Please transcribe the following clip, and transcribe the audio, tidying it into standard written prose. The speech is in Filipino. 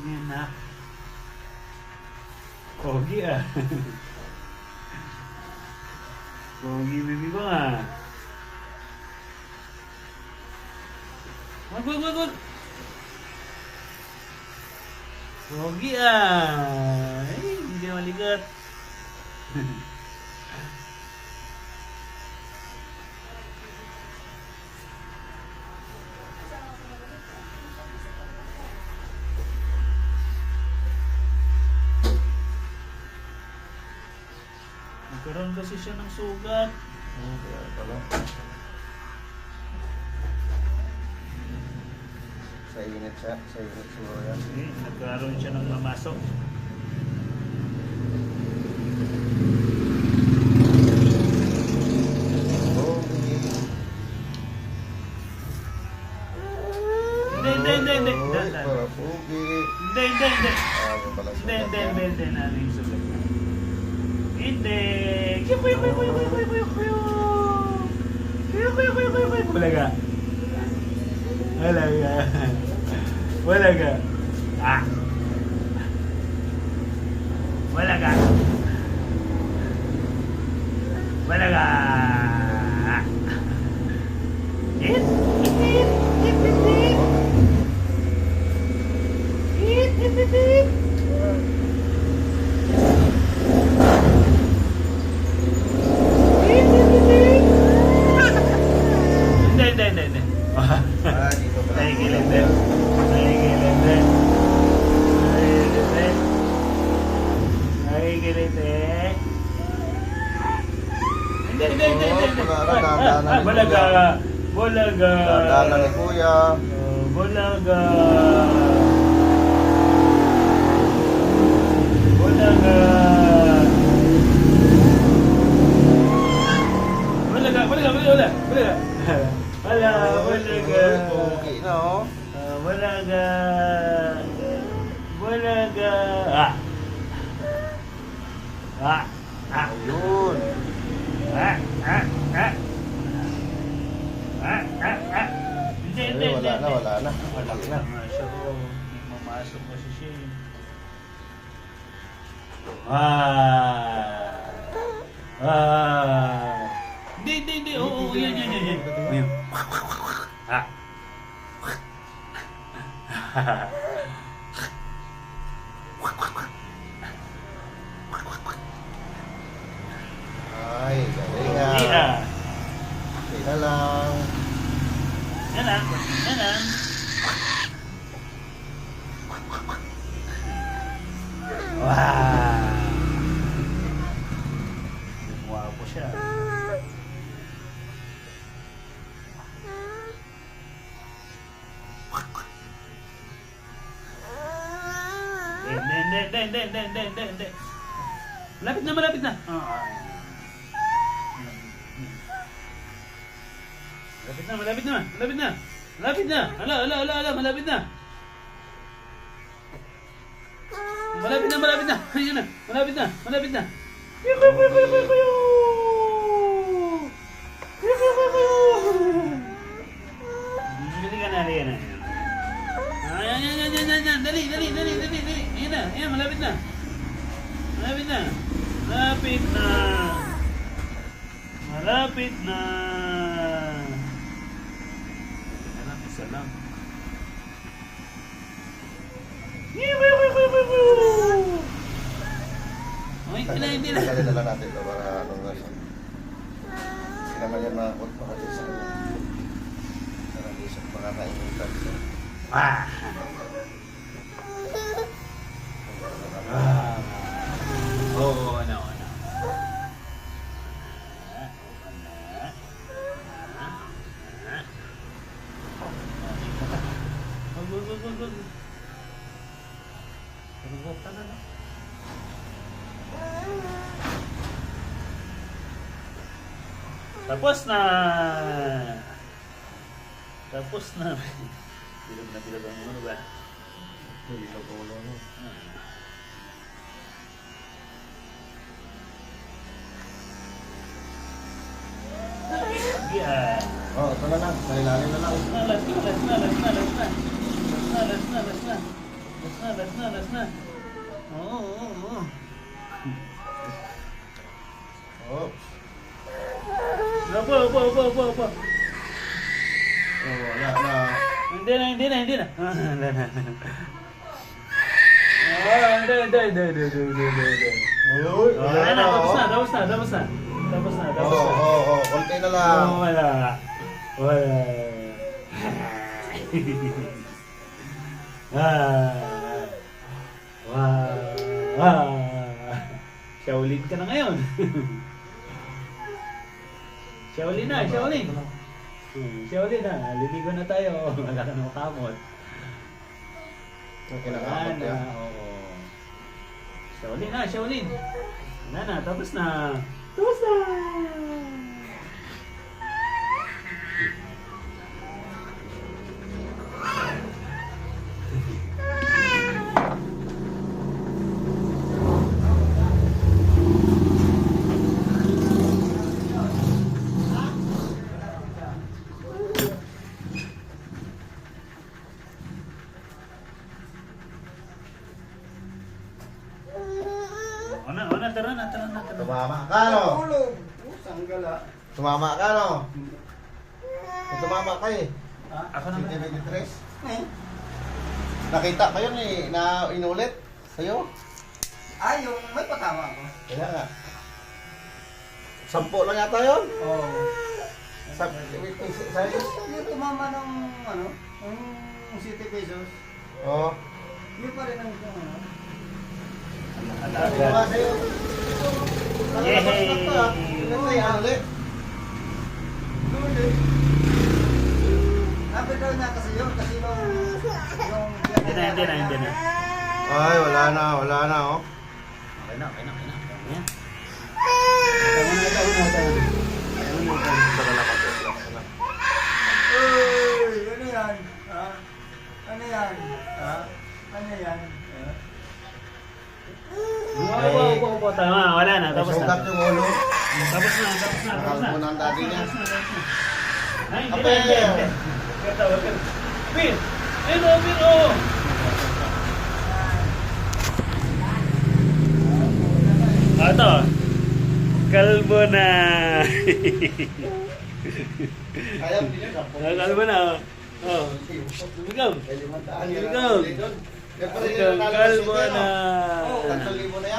Yan na. Pogi ah. Pogi baby ko ah. Wag. Pogi ah. Ay, hindi maligat. Nagkaroon kasi siya ng sugat. Kaya pala. Sa init siguro yan. Nagkaroon siya ng mamasok. Hindi. Para pugi. Hindi. Yung pala sugat yan. Hindi. Ano yung sugat? Hindi. Kuya. Walaga. Ah. Walaga. Hit. Hindi. Dito pala. Ay, gilid din. Hindi. Bulaga. Dadala ni Kuya. Bulaga. Pugi na oh. Bulaga. Ayun. Hindi. Wala na. Wala na siya. Mamasok kasi siya. Hindi. Oo, yan. Ayun. Ay, galing nga. Okay na lang. Yan na. Wow! Guwapo siya. Hindi. Malapit na. Malapit na. Ala, malapit na. Ayun na. Malapit na. Bili ka na rin. Ayan. Dali. Ayan, malapit na. Malapit na. Isa lang. Ay, hindi na. Tanggalin na lang natin ito para anong nasa. Hindi naman yan makakot makakot sa kanya. Para hindi siya makakainitan siya. Oo, ano. Tapos na. Bilog na bilog ang ulo ba? Bilog ang ulo mo. Yan. Oh, ito na lang. Sa ilalim na lang. Last na. Oo. Oh. Opo. Oh, wala na. Hindi na. Hindi. Uy, wala na. Tapos na. Oh, konti na lang. Wala. Shaolin ka na ngayon. Shaolin na. Shaolin na. Liligo na tayo. Wala ka nang kamot. Okay na kapag Wala yan. na. Oo. Shaolin. Wala na. Tapos na. Tara na. Tumama ka, no? Tumama ka, no? Tumama ka eh. Ako naman. 23. Nakita ko yun eh, na inulit sa'yo. Yung may patama ako. Kaya nga. 10 lang yata yun. Oo. Sa'yo? Yung tumama ng, yung City Pesos, Oo. yun pa rin ang, Sabi ko nga sa'yo. Nakalabas na to ah. Ilan na inulit? Napit daw niya kasi yun, kasi yung... Hindi na. Ay, wala na oh. Okay na. Yan. Uy, ano yan? Ha? Ano yan? Ha? Ano yan? Opo. Tama. Wala na. Tapos Sugat na. yung ulo. Tapos na. Nakalbo na ang dati niya. Ay, hindi Ape! na. Wag ka. Pin! Pin, oh! Ito. Kalbo na. Ayaw, hindi niya. Kalbo na. Oh. Lumigaw. Kaya 500 Lumigaw. Yan pa rin yung natalo sa Kalbo Sugar, na. no? 3,000 na yan.